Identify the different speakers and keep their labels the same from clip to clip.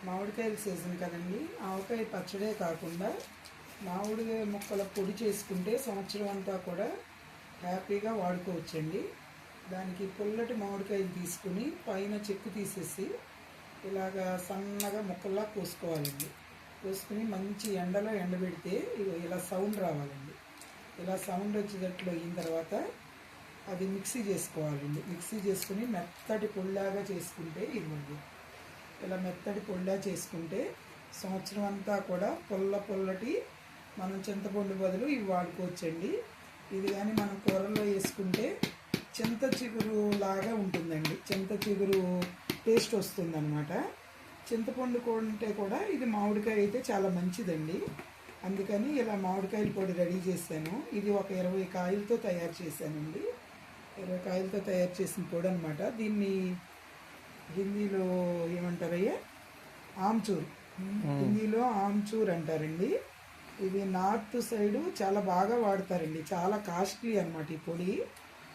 Speaker 1: మామిడికాయల season కదండి. ఆవకాయ పచ్చడే కాకుండా మామిడికాయ ముక్కల పొడి చేసుకుంటే సంవత్సరం అంతా కూడా హ్యాపీగా వాడుకోవచ్చండి. దానికి పుల్లటి మామిడికాయలు తీసుకుని పైన చెక్కు తీసేసి ఇలాగా సన్నగా ముక్కల్లా కోసుకోవాలండి. కోసుకుని మంచి ఎండలో ఎండబెడితే ఇలా సౌండ్ రావాలండి. ఇలా సౌండ్ వచ్చేటట్లు అయిన తర్వాత అది మిక్సీ చేసుకోవాలండి. మిక్సీ చేసుకుని మెత్తటి పొడిలాగా చేసుకుంటే ఇవ్వండి. ఇలా మెత్తటి పొడిలా చేసుకుంటే సంవత్సరం అంతా కూడా పొల్లటి మనం చింతపండు బదులు ఇవి వాడుకోవచ్చండి. ఇది కానీ మనం కూరల్లో వేసుకుంటే చింత చిగురు లాగా ఉంటుందండి. చింత చిగురు టేస్ట్ వస్తుందన్నమాట. చింతపండు కొంటే కూడా ఇది మామిడికాయ అయితే చాలా మంచిదండి. అందుకని ఇలా మామిడికాయల పొడి రెడీ చేశాను. ఇది ఒక 20 కాయలతో తయారు చేశానండి. 20 కాయలతో తయారు చేసిన పొడి అనమాట. దీన్ని హిందీలో ఏమంటారయ్యా, ఆమ్చూర్, హిందీలో ఆమ్చూర్ అంటారండి. ఇది నార్త్ సైడు చాలా బాగా వాడతారండి. చాలా కాస్ట్లీ అనమాట. ఈ పొడి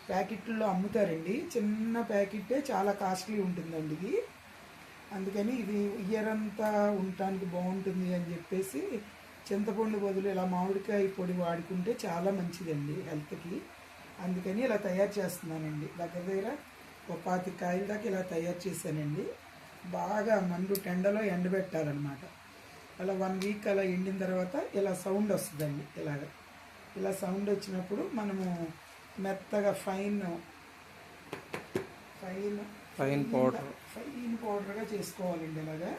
Speaker 1: ప్యాకెట్లో అమ్ముతారండి. చిన్న ప్యాకెట్టే చాలా కాస్ట్లీ ఉంటుందండి ఇది. అందుకని ఇది ఇయర్ అంతా ఉండటానికి బాగుంటుంది అని చెప్పేసి చింతపండు బదులు ఇలా మామిడికాయ పొడి వాడుకుంటే చాలా మంచిదండి హెల్త్కి. అందుకని ఇలా తయారు చేస్తున్నానండి. దగ్గర ఒక 25 కాయల దాకా ఇలా తయారు చేశానండి. బాగా మండు టెండలో ఎండబెట్టాలన్నమాట. అలా 1 వీక్ అలా ఎండిన తర్వాత ఇలా సౌండ్ వస్తుందండి. ఇలా సౌండ్ వచ్చినప్పుడు మనము మెత్తగా ఫైన్ పౌడర్గా చేసుకోవాలండి. ఇలాగా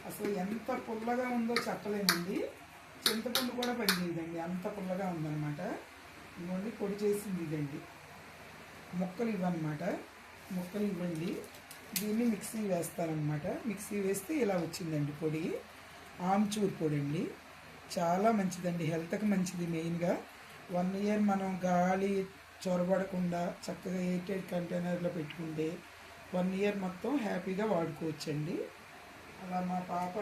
Speaker 1: అసలు ఎంత పుల్లగా ఉందో చెప్పలేమండి. చింతపండు కూడా పనిచేయదండి, అంత పుల్లగా ఉందన్నమాట. ఇవ్వండి పొడి చేసింది ఇదండి. ముక్కలు ఇవ్వనమాట, ముక్కలు ఇవ్వండి. దీన్ని మిక్సీ వేస్తానమాట. మిక్సీ వేస్తే ఇలా వచ్చిందండి పొడి. ఆమ్చూర్ పొడి అండి. చాలా మంచిదండి, హెల్త్కి మంచిది. మెయిన్గా 1 ఇయర్ మనం గాలి చొరబడకుండా చక్కగా ఎయిటెడ్ కంటైనర్లో పెట్టుకుంటే 1 ఇయర్ మొత్తం హ్యాపీగా వాడుకోవచ్చండి. అలా మా పాప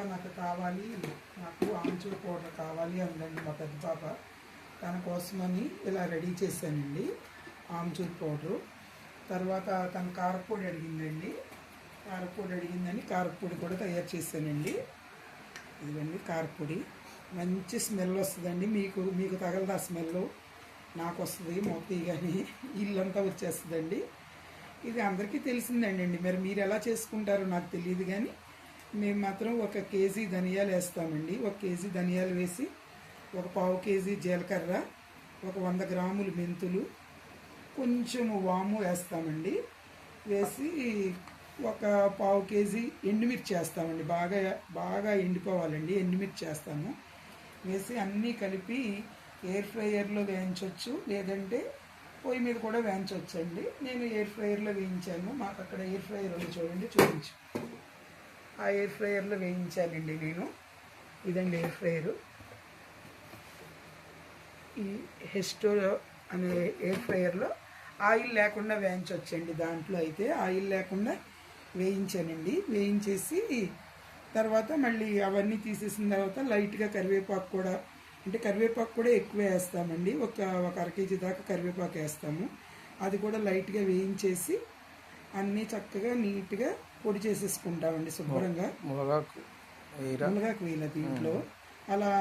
Speaker 1: నాకు ఆమ్చూర్ పౌడర్ కావాలి అందండి మా పెద్ద పాప. తన కోసమని ఇలా రెడీ చేశానండి ఆమ్చూర్ పౌడరు. తర్వాత తన కారపొడి అడిగిందండి. కారపొడి కూడా తయారు చేశానండి. ఇదిగండి కారపొడి. మంచి స్మెల్ వస్తుందండి. మీకు తగలదు ఆ స్మెల్, నాకు వస్తుంది. మోతీ కానీ ఇల్లంతా వచ్చేస్తుందండి. ఇది అందరికీ తెలిసిందండి. మరి మీరు ఎలా చేసుకుంటారో నాకు తెలియదు, కానీ మేము మాత్రం 1 కేజీ ధనియాలు వేస్తామండి. 1 కేజీ ధనియాలు వేసి 1/4 కేజీ జీలకర్ర, 100 గ్రాములు మెంతులు, కొంచెం వాము వేస్తామండి. వేసి 1/4 కేజీ ఎండుమిర్చి వేస్తామండి. బాగా ఎండిపోవాలండి. ఎండుమిర్చి వేస్తాము. వేసి అన్నీ కలిపి ఎయిర్ ఫ్రైయర్లో వేయించవచ్చు, లేదంటే పొయ్యి మీద కూడా వేయించవచ్చండి. నేను ఎయిర్ ఫ్రైయర్లో వేయించాను. మాకు అక్కడ ఎయిర్ ఫ్రైయర్ ఉంది చూడండి, చూపించు. ఆ ఎయిర్ ఫ్రైయర్లో వేయించానండి నేను. ఇదండి ఎయిర్ ఫ్రైయరు. ఈ హెస్టో అనే ఎయిర్ ఫ్రైయర్లో ఆయిల్ లేకుండా వేయించవచ్చండి. దాంట్లో అయితే ఆయిల్ లేకుండా వేయించానండి. వేయించేసి తర్వాత మళ్ళీ అవన్నీ తీసేసిన తర్వాత లైట్గా కరివేపాకు కూడా ఎక్కువ వేస్తామండి. ఒక 1/2 కేజీ దాకా కరివేపాకు వేస్తాము. అది కూడా లైట్గా వేయించేసి అన్నీ చక్కగా నీట్గా పొడి చేసేసుకుంటామండి శుభ్రంగా. మునగాకు వేయాలి దీంట్లో. అలా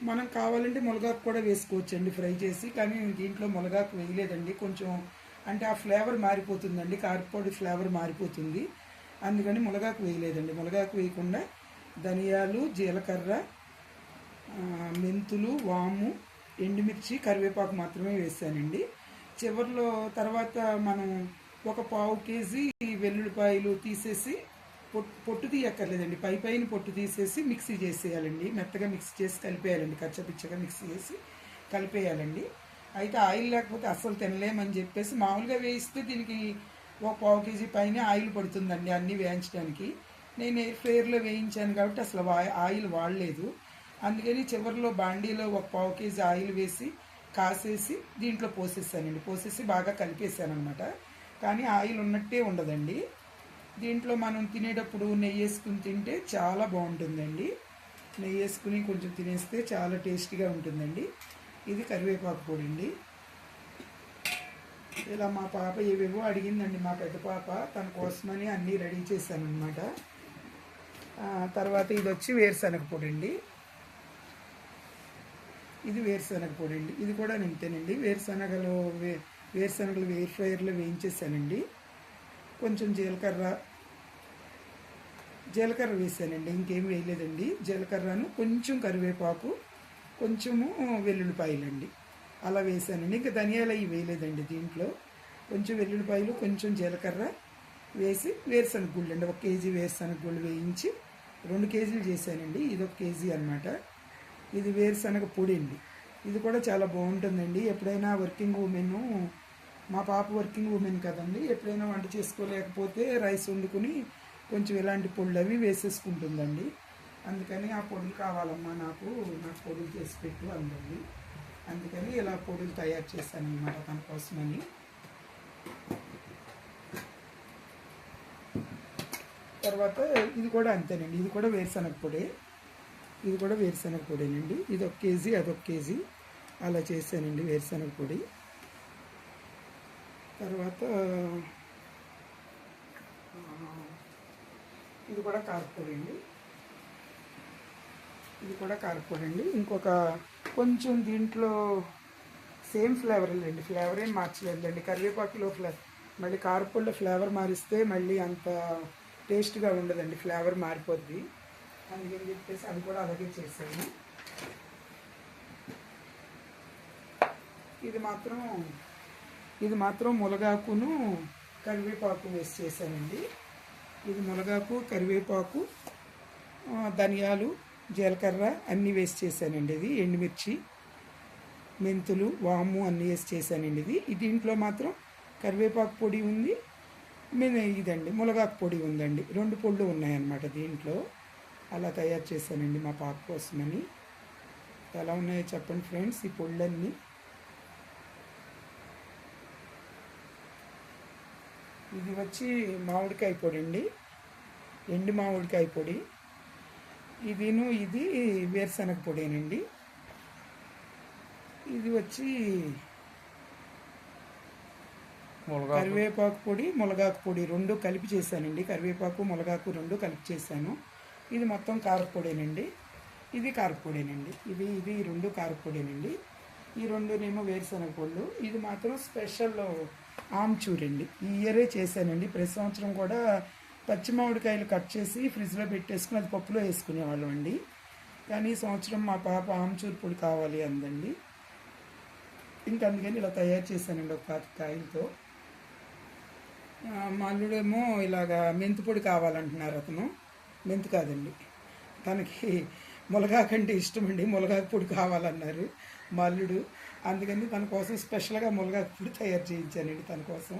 Speaker 1: మనం కావాలంటే మునగాకు కూడా వేసుకోవచ్చండి ఫ్రై చేసి. కానీ దీంట్లో మునగాకు వేయలేదండి. కొంచెం అంటే ఆ ఫ్లేవర్ మారిపోతుందండి, కారపొడి ఫ్లేవర్ మారిపోతుంది. అందుకని మునగాకు వేయలేదండి. మునగాకు వేయకుండా ధనియాలు, జీలకర్ర, మెంతులు, వాము, ఎండుమిర్చి, కరివేపాకు మాత్రమే వేసానండి. చివరిలో తర్వాత మనం 1/4 కేజీ వెల్లుల్లిపాయలు తీసేసి పొట్టు తీయక్కర్లేదండి. పైన పొట్టు తీసేసి మిక్సీ చేసేయాలండి. మెత్తగా మిక్సీ చేసి కలిపేయాలండి. కచ్చపిచ్చగా మిక్సీ చేసి కలిపేయాలండి. అయితే ఆయిల్ లేకపోతే అస్సలు తినలేమని చెప్పేసి మామూలుగా వేయిస్తే దీనికి 1/4 కేజీ పైన ఆయిల్ పడుతుందండి అన్నీ వేయించడానికి. నేను ఎయిర్ ఫ్రైయర్లో వేయించాను కాబట్టి అసలు ఆయిల్ వాడలేదు. అందుకని చివరిలో బాండీలో 1/4 కేజీ ఆయిల్ వేసి కాసేసి దీంట్లో పోసేసానండి. పోసేసి బాగా కలిపేసాను అనమాట. కానీ ఆయిల్ ఉన్నట్టే ఉండదండి. దీంట్లో మనం తినేటప్పుడు నెయ్యి వేసుకుని తింటే చాలా బాగుంటుందండి. నెయ్యి వేసుకుని కొంచెం తినేస్తే చాలా టేస్టీగా ఉంటుందండి. ఇది కరివేపాకు పొడి అండి. ఇలా మా పాప ఏవేవో అడిగిందండి, మా పెద్ద పాప. తన కోసమని అన్నీ రెడీ చేశాను అనమాట. తర్వాత ఇది వచ్చి వేరుశనగ పొడి అండి. ఇది వేరుశనగ పొడి అండి. ఇది కూడా నింతేనండి. వేరుశనగలు ఎయిర్ ఫ్రైయర్లో వేయించేసానండి. కొంచెం జీలకర్ర వేసానండి, ఇంకేం వేయలేదండి. జీలకర్రను కొంచెం కరివేపాకు, కొంచెము వెల్లుల్లిపాయలండి అలా వేసానండి. ఇంకా ధనియాలు అవి వేయలేదండి. దీంట్లో కొంచెం వెల్లుల్లిపాయలు, కొంచెం జీలకర్ర వేసి వేరుశనగ గుళ్ళు అండి, 1 కేజీ వేరుశనగ గుళ్ళు వేయించి 2 కేజీలు చేశానండి. ఇది 1 కేజీ అనమాట. ఇది వేరుశనగ పొడి అండి. ఇది కూడా చాలా బాగుంటుందండి. ఎప్పుడైనా వర్కింగ్ ఉమెన్, మా పాప వర్కింగ్ ఉమెన్ కదండి, ఎప్పుడైనా వంట చేసుకోలేకపోతే రైస్ వండుకుని కొంచెం ఇలాంటి పొడులు అవి వేసేసుకుంటుందండి. అందుకని ఆ పొడులు కావాలమ్మా నాకు పొడులు చేసి పెట్టు అందండి. అందుకని ఇలా పొడులు తయారు చేశాను అనమాట తన కోసమని. తర్వాత ఇది కూడా అంతేనండి. ఇది కూడా వేరుశనగ పొడి. ఇది కూడా వేరుశనగ పొడేనండి. ఇది 1 కేజీ, అది 1 కేజీ అలా చేశానండి వేరుశనగ పొడి. తర్వాత ఇది కూడా కారపొడి అండి. ఇది కూడా కారపొడి అండి. ఇంకొక కొంచెం దీంట్లో సేమ్ ఫ్లేవర్ అండి, ఫ్లేవర్ ఏం మార్చలేదండి. కరివేపాకులో మళ్ళీ కారపొడిలో ఫ్లేవర్ మారిస్తే మళ్ళీ అంత టేస్ట్గా ఉండదండి, ఫ్లేవర్ మారిపోద్ది. అందుకని చెప్పేసి అది కూడా అలాగే చేశాను. ఇది మాత్రం మునగాకును కరివేపాకు వేసి చేశానండి. ఇది మునగాకు, కరివేపాకు, ధనియాలు, జీలకర్ర అన్నీ వేసి చేశానండి. ఇది ఎండుమిర్చి, మెంతులు, వాము అన్నీ వేసి చేశానండి. ఇది దీంట్లో మాత్రం కరివేపాకు పొడి ఉంది, ఇదండి మునగాకు పొడి ఉందండి. 2 పొడులు ఉన్నాయన్నమాట దీంట్లో. అలా తయారు చేశానండి మా పాప కోసమని. ఎలా ఉన్నాయో చెప్పండి ఫ్రెండ్స్ ఈ పొడులన్నీ. ఇది వచ్చి మామిడికాయ పొడి అండి, ఎండు మామిడికాయ పొడి. ఇది వేరుశనగ పొడేనండి. ఇది వచ్చి కరివేపాకు పొడి, మునగాకు పొడి 2 కలిపి చేశానండి. కరివేపాకు, మునగాకు 2 కలిపి చేశాను. ఇది మొత్తం కారపొడేనండి. ఇది కారపొడేనండి. ఇది 2 కారపొడేనండి. ఈ 2నేమో వేరుశనగ పొళ్ళు. ఇది మాత్రం స్పెషల్ ఆమ్చూర్ అండి. ఈ ఇయరే చేశానండి. ప్రతి సంవత్సరం కూడా పచ్చి మామిడికాయలు కట్ చేసి ఫ్రిడ్జ్లో పెట్టేసుకుని అది పప్పులో వేసుకునేవాళ్ళం అండి. కానీ ఈ సంవత్సరం మా పాప ఆమ్చూర్ పొడి కావాలి అందండి. ఇంకా అందుకని ఇలా తయారు చేశానండి 1 కాయలతో. మా అల్లుడేమో ఇలాగా మెంతి పొడి కావాలంటున్నారు. అతను మెంతి కాదండి, తనకి మునగాకంటే ఇష్టం అండి. మునగాకు పొడి కావాలన్నారు మా అల్లుడు. అందుకని తన కోసం స్పెషల్గా మునగాకు పొడి తయారు చేయించానండి. తన కోసం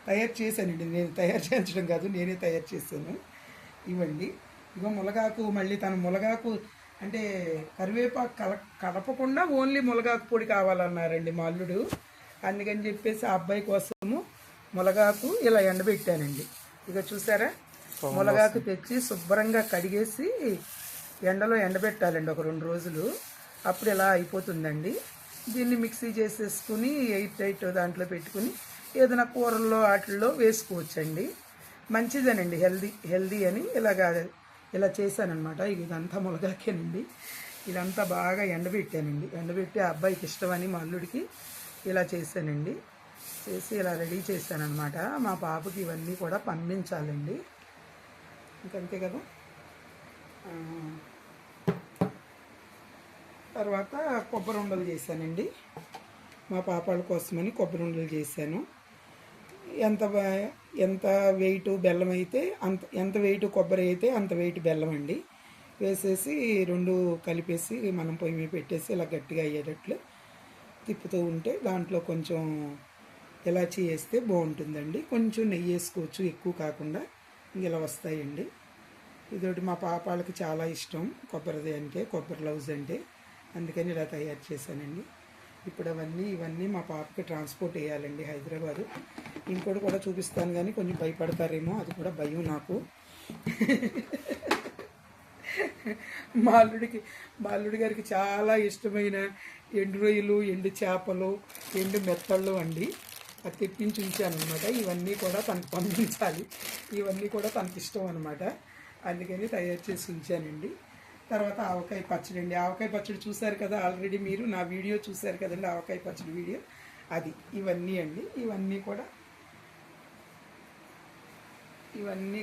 Speaker 1: తయారు చేశానండి. నేను తయారు చేయించడం కాదు, నేనే తయారు చేశాను. ఇవ్వండి. ఇగో మునగాకు, మళ్ళీ తన మునగాకు అంటే కరివేపాకు కలపకుండా ఓన్లీ మునగాకు పొడి కావాలన్నారండి మా అల్లుడు. అందుకని చెప్పేసి ఆ అబ్బాయి కోసము మునగాకు ఇలా ఎండబెట్టానండి. ఇక చూసారా, మునగాకు తెచ్చి శుభ్రంగా కడిగేసి ఎండలో ఎండబెట్టాలండి 1-2 రోజులు. అప్పుడు ఇలా అయిపోతుందండి. దీన్ని మిక్సీ చేసేసుకుని ఎయిట్ టైట్ దాంట్లో పెట్టుకుని ఏదైనా కూరల్లో వాటిల్లో వేసుకోవచ్చండి. మంచిదేనండి, హెల్దీ అని ఇలా చేశానమాట. ఇదంతా మునగాకేనండి. ఇదంతా బాగా ఎండబెట్టానండి. ఎండబెట్టి ఆ అబ్బాయికి ఇష్టమని మా అల్లుడికి ఇలా చేశానండి. చేసి ఇలా రెడీ చేశానమాట. మా పాపకి ఇవన్నీ కూడా పంపించాలండి. ఇంకంతే కదా. తర్వాత కొబ్బరి ఉండలు చేశానండి. మా పాపాల కోసమని కొబ్బరి ఉండలు చేశాను. ఎంత వెయిట్ బెల్లం అయితే ఎంత వెయిట్ కొబ్బరి అయితే అంత వెయిట్ బెల్లం అండి వేసేసి 2 కలిపేసి మనం పొయ్యి మీద పెట్టేసి ఇలా గట్టిగా అయ్యేటట్లు తిప్పుతూ ఉంటే దాంట్లో కొంచెం ఇలాచీ వేస్తే బాగుంటుందండి. కొంచెం నెయ్యి వేసుకోవచ్చు, ఎక్కువ కాకుండా. ఇలా వస్తాయండి. ఇదొకటి మా పాపాలకి చాలా ఇష్టం కొబ్బరిది అంటే, కొబ్బరి లవ్స్ అంటే. అందుకని ఇలా తయారు చేశానండి. ఇప్పుడు ఇవన్నీ మా పాపకి ట్రాన్స్పోర్ట్ వేయాలండి హైదరాబాదు. ఇంకోటి కూడా చూపిస్తాను కానీ కొంచెం భయపడతారేమో, అది కూడా భయం నాకు. మా అల్లుడి గారికి చాలా ఇష్టమైన ఎండు రొయ్యలు, ఎండు చేపలు, ఎండు మెత్తళ్ళు అండి. అది తెప్పించి ఉంచాను అనమాట. ఇవన్నీ కూడా తనకు పంపించాలి. ఇవన్నీ కూడా తనకి ఇష్టం అనమాట. అందుకని తయారు చేసి ఉంచానండి. తర్వాత ఆవకాయ పచ్చడి అండి. ఆవకాయ పచ్చడి చూశారు కదా ఆల్రెడీ, మీరు నా వీడియో చూశారు కదండి, ఆవకాయ పచ్చడి వీడియో. అది ఇవన్నీ అండి, ఇవన్నీ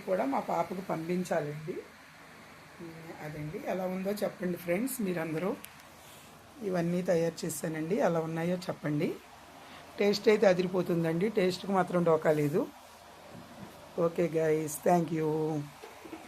Speaker 1: కూడా మా పాపకు పంపించాలండి. అదండి, ఎలా ఉందో చెప్పండి ఫ్రెండ్స్ మీరందరూ. ఇవన్నీ తయారు చేశానండి, ఎలా ఉన్నాయో చెప్పండి. టేస్ట్ అయితే అదిరిపోతుందండి, టేస్ట్కి మాత్రం డోకా లేదు. Okay guys, thank you.